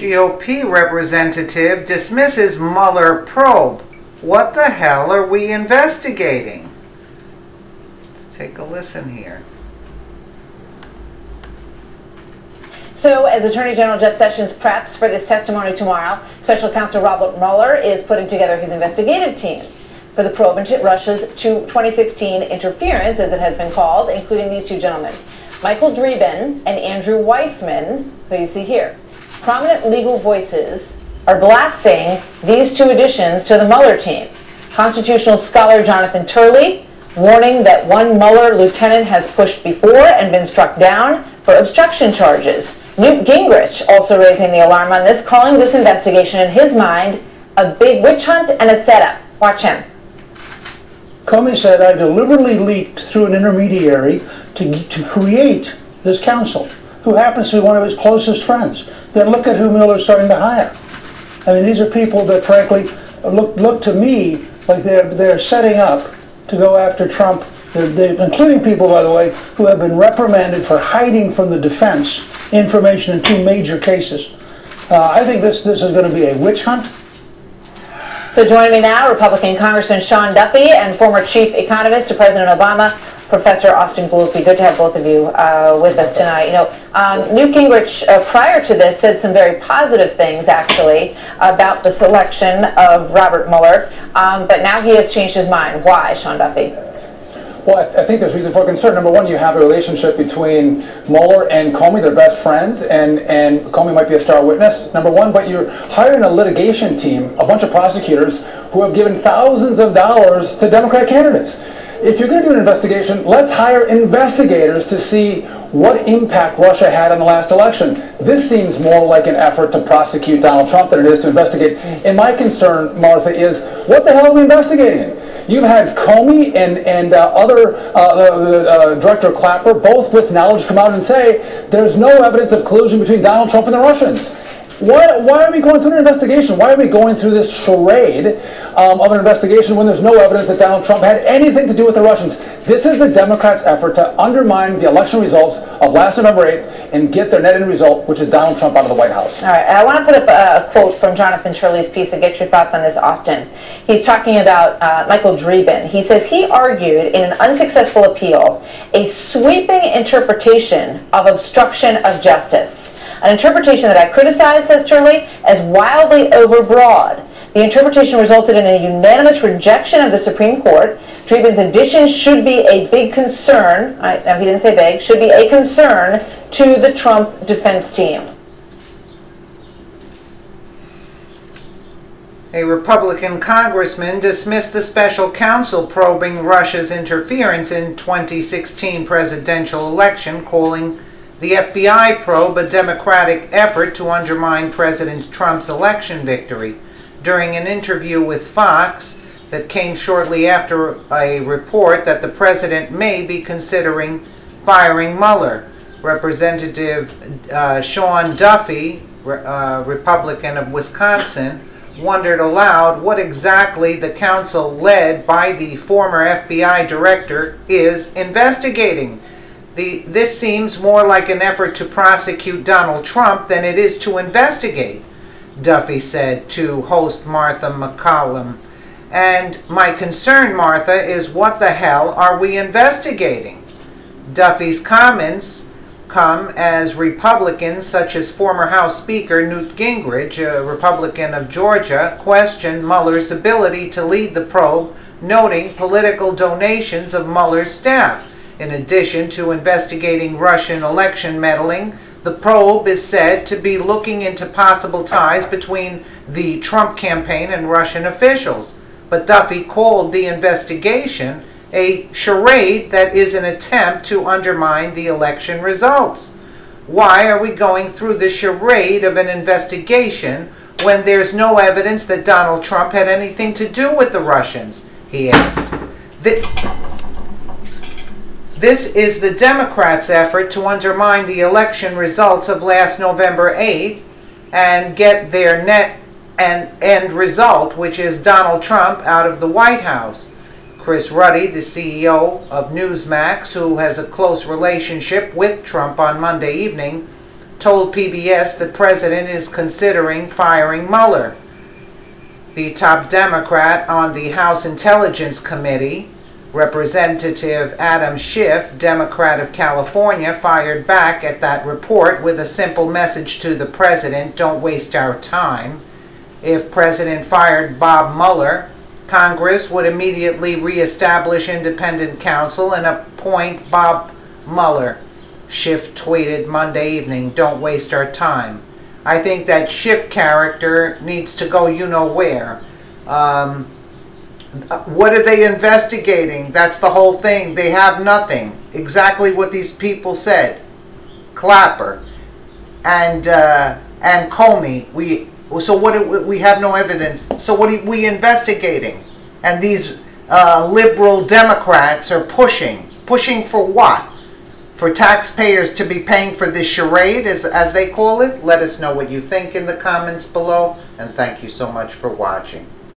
GOP representative dismisses Mueller probe. What the hell are we investigating? Let's take a listen here. So, as Attorney General Jeff Sessions preps for this testimony tomorrow, Special Counsel Robert Mueller is putting together his investigative team for the probe into Russia's 2016 interference, as it has been called, including these two gentlemen, Michael Dreeben and Andrew Weissman, who you see here. Prominent legal voices are blasting these two additions to the Mueller team. Constitutional scholar Jonathan Turley warning that one Mueller lieutenant has pushed before and been struck down for obstruction charges. Newt Gingrich also raising the alarm on this, calling this investigation in his mind a big witch hunt and a setup. Watch him. Comey said, I deliberately leaked through an intermediary to create this counsel, who happens to be one of his closest friends. Then look at who Mueller's starting to hire. I mean, these are people that, frankly, look to me like they're setting up to go after Trump, including people, by the way, who have been reprimanded for hiding from the defense information in two major cases. I think this is going to be a witch hunt. So joining me now, Republican Congressman Sean Duffy and former chief economist to President Obama, Professor Austan Goolsbee. Good to have both of you with us tonight. You know, Newt Gingrich, prior to this, said some very positive things, actually, about the selection of Robert Mueller, but now he has changed his mind. Why, Sean Duffy? Well, I think there's reason for concern. Number one, you have a relationship between Mueller and Comey. They're best friends, and Comey might be a star witness, number one, but you're hiring a litigation team, a bunch of prosecutors who have given thousands of dollars to Democrat candidates. If you're going to do an investigation, let's hire investigators to see what impact Russia had on the last election. This seems more like an effort to prosecute Donald Trump than it is to investigate. And my concern, Martha, is what the hell are we investigating? You've had Comey and other Director Clapper, both with knowledge, come out and say there's no evidence of collusion between Donald Trump and the Russians. Why are we going through an investigation? Why are we going through this charade of an investigation when there's no evidence that Donald Trump had anything to do with the Russians? This is the Democrats' effort to undermine the election results of last November 8th and get their net end result, which is Donald Trump out of the White House. All right, I want to put up a quote from Jonathan Turley's piece and get your thoughts on this, Austan. He's talking about Michael Dreeben. He says he argued in an unsuccessful appeal a sweeping interpretation of obstruction of justice. An interpretation that I criticize, says Turley, as wildly overbroad. The interpretation resulted in a unanimous rejection of the Supreme Court. Dreeben's addition should be a big concern, now he didn't say big, should be a concern to the Trump defense team. A Republican congressman dismissed the special counsel probing Russia's interference in 2016 presidential election, calling the FBI probe a Democratic effort to undermine President Trump's election victory. During an interview with Fox that came shortly after a report that the president may be considering firing Mueller, Representative Sean Duffy, Republican of Wisconsin, wondered aloud what exactly the counsel led by the former FBI director is investigating. This seems more like an effort to prosecute Donald Trump than it is to investigate, Duffy said to host Martha McCallum. And my concern, Martha, is what the hell are we investigating? Duffy's comments come as Republicans such as former House Speaker Newt Gingrich, a Republican of Georgia, question Mueller's ability to lead the probe, noting political donations of Mueller's staff. In addition to investigating Russian election meddling, the probe is said to be looking into possible ties between the Trump campaign and Russian officials. But Duffy called the investigation a charade that is an attempt to undermine the election results. Why are we going through the charade of an investigation when there's no evidence that Donald Trump had anything to do with the Russians? He asked. This is the Democrats' effort to undermine the election results of last November 8th and get their net and end result, which is Donald Trump out of the White House. Chris Ruddy, the CEO of Newsmax, who has a close relationship with Trump on Monday evening, told PBS the president is considering firing Mueller. The top Democrat on the House Intelligence Committee, Representative Adam Schiff, Democrat of California, fired back at that report with a simple message to the president: don't waste our time. If President fired Bob Mueller, Congress would immediately reestablish independent counsel and appoint Bob Mueller. Schiff tweeted Monday evening, don't waste our time. I think that Schiff character needs to go you-know-where. What are they investigating? That's the whole thing. They have nothing. Exactly what these people said. Clapper and Comey. We have no evidence. So what are we investigating? And these liberal Democrats are pushing for what? For taxpayers to be paying for this charade, as they call it? Let us know what you think in the comments below, and thank you so much for watching.